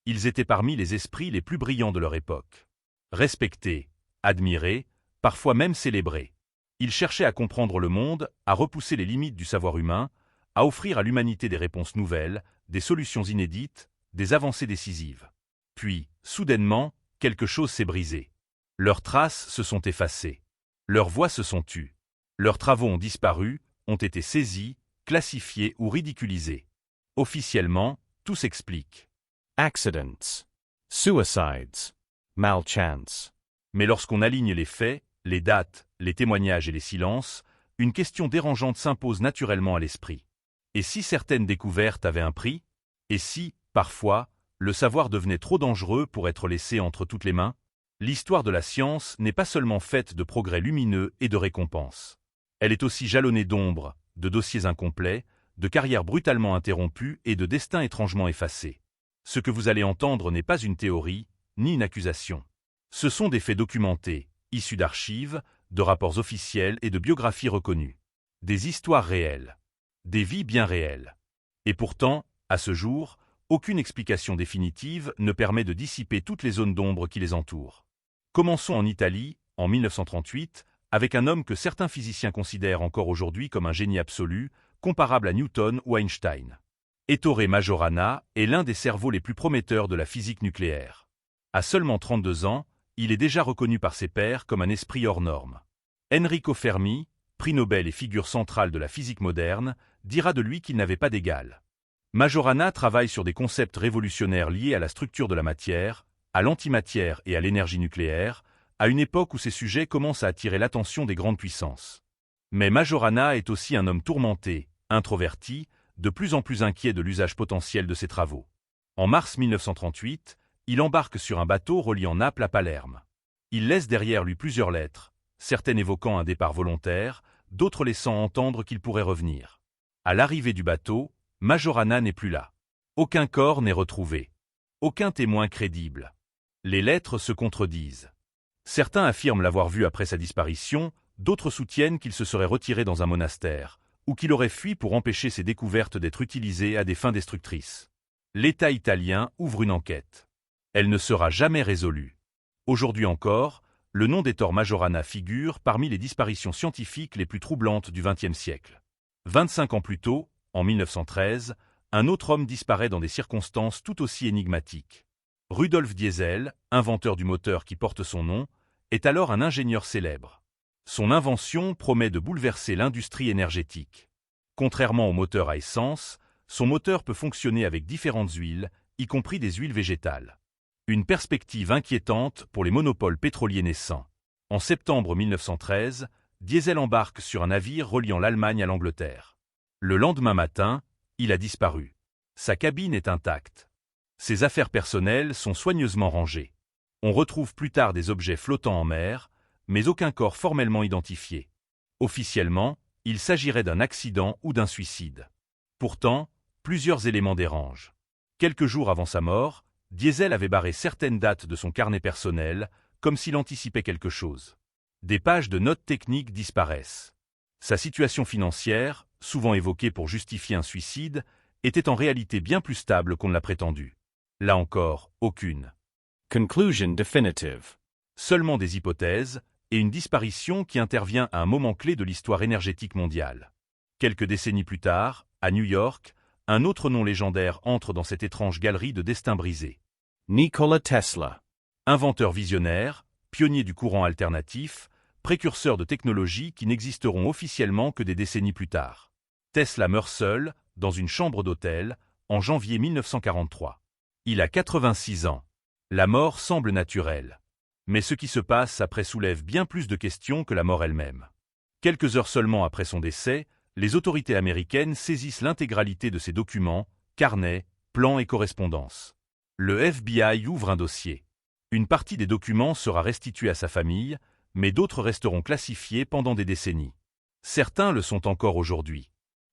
Ils étaient parmi les esprits les plus brillants de leur époque. Respectés, admirés, parfois même célébrés. Ils cherchaient à comprendre le monde, à repousser les limites du savoir humain, à offrir à l'humanité des réponses nouvelles, des solutions inédites, des avancées décisives. Puis, soudainement, quelque chose s'est brisé. Leurs traces se sont effacées. Leurs voix se sont tues. Leurs travaux ont disparu, ont été saisis, classifiés ou ridiculisés. Officiellement, tout s'explique. Accidents. Suicides. Malchance. Mais lorsqu'on aligne les faits, les dates, les témoignages et les silences, une question dérangeante s'impose naturellement à l'esprit. Et si certaines découvertes avaient un prix? Et si, parfois, le savoir devenait trop dangereux pour être laissé entre toutes les mains? L'histoire de la science n'est pas seulement faite de progrès lumineux et de récompenses. Elle est aussi jalonnée d'ombres, de dossiers incomplets, de carrières brutalement interrompues et de destins étrangement effacés. Ce que vous allez entendre n'est pas une théorie, ni une accusation. Ce sont des faits documentés, issus d'archives, de rapports officiels et de biographies reconnues. Des histoires réelles. Des vies bien réelles. Et pourtant, à ce jour, aucune explication définitive ne permet de dissiper toutes les zones d'ombre qui les entourent. Commençons en Italie, en 1938, avec un homme que certains physiciens considèrent encore aujourd'hui comme un génie absolu, comparable à Newton ou Einstein. Ettore Majorana est l'un des cerveaux les plus prometteurs de la physique nucléaire. À seulement 32 ans, il est déjà reconnu par ses pairs comme un esprit hors norme. Enrico Fermi, prix Nobel et figure centrale de la physique moderne, dira de lui qu'il n'avait pas d'égal. Majorana travaille sur des concepts révolutionnaires liés à la structure de la matière, à l'antimatière et à l'énergie nucléaire, à une époque où ces sujets commencent à attirer l'attention des grandes puissances. Mais Majorana est aussi un homme tourmenté, introverti, de plus en plus inquiet de l'usage potentiel de ses travaux. En mars 1938, il embarque sur un bateau reliant Naples à Palerme. Il laisse derrière lui plusieurs lettres, certaines évoquant un départ volontaire, d'autres laissant entendre qu'il pourrait revenir. À l'arrivée du bateau, Majorana n'est plus là. Aucun corps n'est retrouvé. Aucun témoin crédible. Les lettres se contredisent. Certains affirment l'avoir vu après sa disparition, d'autres soutiennent qu'il se serait retiré dans un monastère, ou qu'il aurait fui pour empêcher ses découvertes d'être utilisées à des fins destructrices. L'État italien ouvre une enquête. Elle ne sera jamais résolue. Aujourd'hui encore, le nom d'Ettore Majorana figure parmi les disparitions scientifiques les plus troublantes du XXe siècle. 25 ans plus tôt, en 1913, un autre homme disparaît dans des circonstances tout aussi énigmatiques. Rudolf Diesel, inventeur du moteur qui porte son nom, est alors un ingénieur célèbre. Son invention promet de bouleverser l'industrie énergétique. Contrairement au moteur à essence, son moteur peut fonctionner avec différentes huiles, y compris des huiles végétales. Une perspective inquiétante pour les monopoles pétroliers naissants. En septembre 1913, Diesel embarque sur un navire reliant l'Allemagne à l'Angleterre. Le lendemain matin, il a disparu. Sa cabine est intacte. Ses affaires personnelles sont soigneusement rangées. On retrouve plus tard des objets flottants en mer, mais aucun corps formellement identifié. Officiellement, il s'agirait d'un accident ou d'un suicide. Pourtant, plusieurs éléments dérangent. Quelques jours avant sa mort, Diesel avait barré certaines dates de son carnet personnel, comme s'il anticipait quelque chose. Des pages de notes techniques disparaissent. Sa situation financière, souvent évoquée pour justifier un suicide, était en réalité bien plus stable qu'on ne l'a prétendu. Là encore, aucune. Conclusion definitive. Seulement des hypothèses, et une disparition qui intervient à un moment clé de l'histoire énergétique mondiale. Quelques décennies plus tard, à New York, un autre nom légendaire entre dans cette étrange galerie de destins brisés. Nikola Tesla. Inventeur visionnaire, pionnier du courant alternatif, précurseur de technologies qui n'existeront officiellement que des décennies plus tard. Tesla meurt seul, dans une chambre d'hôtel, en janvier 1943. Il a 86 ans. La mort semble naturelle. Mais ce qui se passe après soulève bien plus de questions que la mort elle-même. Quelques heures seulement après son décès, les autorités américaines saisissent l'intégralité de ses documents, carnets, plans et correspondances. Le FBI ouvre un dossier. Une partie des documents sera restituée à sa famille, mais d'autres resteront classifiés pendant des décennies. Certains le sont encore aujourd'hui.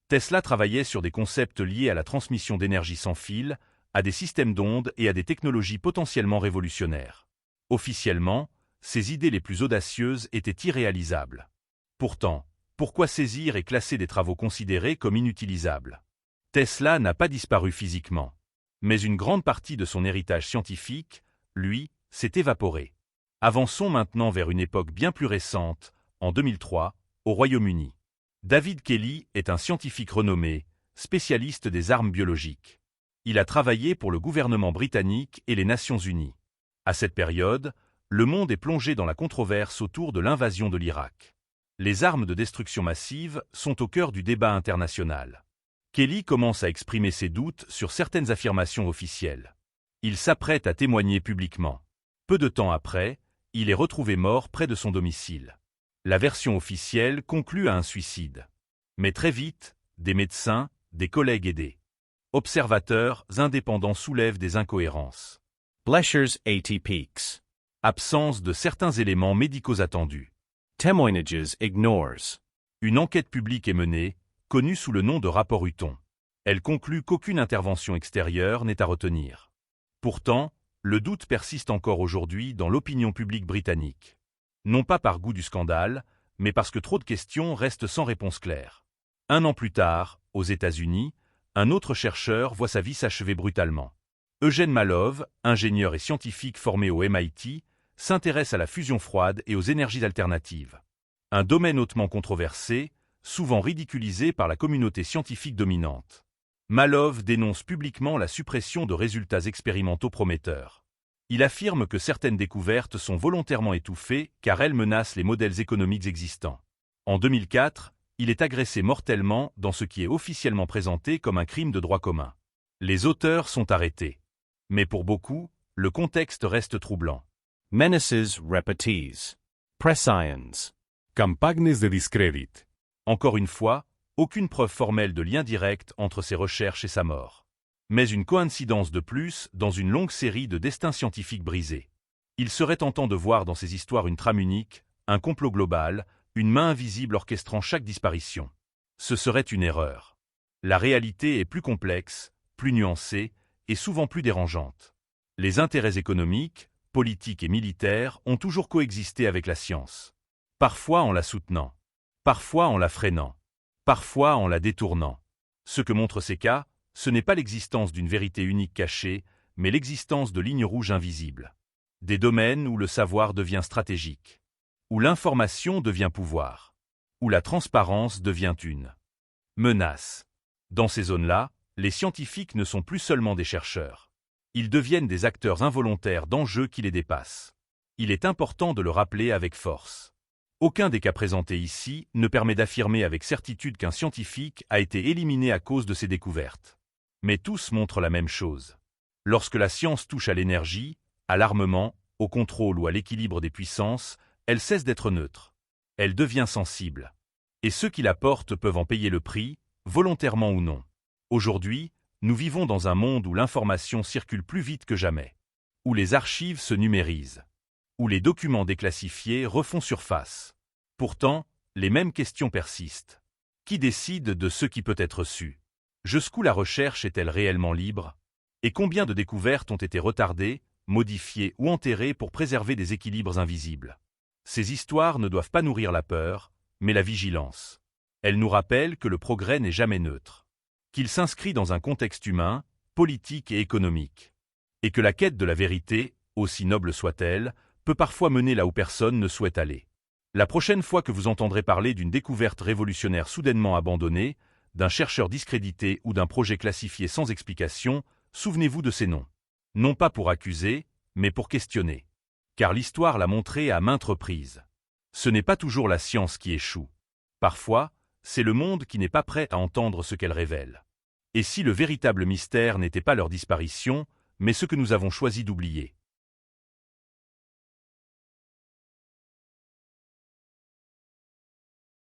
Tesla travaillait sur des concepts liés à la transmission d'énergie sans fil, à des systèmes d'ondes et à des technologies potentiellement révolutionnaires. Officiellement, ses idées les plus audacieuses étaient irréalisables. Pourtant, pourquoi saisir et classer des travaux considérés comme inutilisables? Tesla n'a pas disparu physiquement. Mais une grande partie de son héritage scientifique, lui, s'est évaporée. Avançons maintenant vers une époque bien plus récente, en 2003, au Royaume-Uni. David Kelly est un scientifique renommé, spécialiste des armes biologiques. Il a travaillé pour le gouvernement britannique et les Nations Unies. À cette période, le monde est plongé dans la controverse autour de l'invasion de l'Irak. Les armes de destruction massive sont au cœur du débat international. Kelly commence à exprimer ses doutes sur certaines affirmations officielles. Il s'apprête à témoigner publiquement. Peu de temps après, il est retrouvé mort près de son domicile. La version officielle conclut à un suicide. Mais très vite, des médecins, des collègues et des observateurs indépendants soulèvent des incohérences. Blecher's 80 Peaks. Absence de certains éléments médicaux attendus. Témoignages ignores. Une enquête publique est menée, connue sous le nom de rapport Hutton. Elle conclut qu'aucune intervention extérieure n'est à retenir. Pourtant, le doute persiste encore aujourd'hui dans l'opinion publique britannique. Non pas par goût du scandale, mais parce que trop de questions restent sans réponse claire. 1 an plus tard, aux États-Unis, un autre chercheur voit sa vie s'achever brutalement. Eugene Malov, ingénieur et scientifique formé au MIT, s'intéresse à la fusion froide et aux énergies alternatives. Un domaine hautement controversé, souvent ridiculisé par la communauté scientifique dominante. Malov dénonce publiquement la suppression de résultats expérimentaux prometteurs. Il affirme que certaines découvertes sont volontairement étouffées car elles menacent les modèles économiques existants. En 2004, il est agressé mortellement dans ce qui est officiellement présenté comme un crime de droit commun. Les auteurs sont arrêtés. Mais pour beaucoup, le contexte reste troublant. Menaces repetees. Prescience. Campagnes de discrédit. Encore une fois, aucune preuve formelle de lien direct entre ses recherches et sa mort. Mais une coïncidence de plus dans une longue série de destins scientifiques brisés. Il serait tentant de voir dans ces histoires une trame unique, un complot global, une main invisible orchestrant chaque disparition. Ce serait une erreur. La réalité est plus complexe, plus nuancée et souvent plus dérangeante. Les intérêts économiques, politiques et militaires ont toujours coexisté avec la science. Parfois en la soutenant, parfois en la freinant, parfois en la détournant. Ce que montrent ces cas, ce n'est pas l'existence d'une vérité unique cachée, mais l'existence de lignes rouges invisibles. Des domaines où le savoir devient stratégique, où l'information devient pouvoir, où la transparence devient une menace. Dans ces zones-là, les scientifiques ne sont plus seulement des chercheurs. Ils deviennent des acteurs involontaires d'enjeux qui les dépassent. Il est important de le rappeler avec force. Aucun des cas présentés ici ne permet d'affirmer avec certitude qu'un scientifique a été éliminé à cause de ses découvertes. Mais tous montrent la même chose. Lorsque la science touche à l'énergie, à l'armement, au contrôle ou à l'équilibre des puissances, elle cesse d'être neutre. Elle devient sensible. Et ceux qui la portent peuvent en payer le prix, volontairement ou non. Aujourd'hui, nous vivons dans un monde où l'information circule plus vite que jamais, où les archives se numérisent, où les documents déclassifiés refont surface. Pourtant, les mêmes questions persistent. Qui décide de ce qui peut être su? Jusqu'où la recherche est-elle réellement libre? Et combien de découvertes ont été retardées, modifiées ou enterrées pour préserver des équilibres invisibles? Ces histoires ne doivent pas nourrir la peur, mais la vigilance. Elles nous rappellent que le progrès n'est jamais neutre, qu'il s'inscrit dans un contexte humain, politique et économique, et que la quête de la vérité, aussi noble soit-elle, peut parfois mener là où personne ne souhaite aller. La prochaine fois que vous entendrez parler d'une découverte révolutionnaire soudainement abandonnée, d'un chercheur discrédité ou d'un projet classifié sans explication, souvenez-vous de ces noms. Non pas pour accuser, mais pour questionner. Car l'histoire l'a montré à maintes reprises. Ce n'est pas toujours la science qui échoue. Parfois, c'est le monde qui n'est pas prêt à entendre ce qu'elle révèle. Et si le véritable mystère n'était pas leur disparition, mais ce que nous avons choisi d'oublier?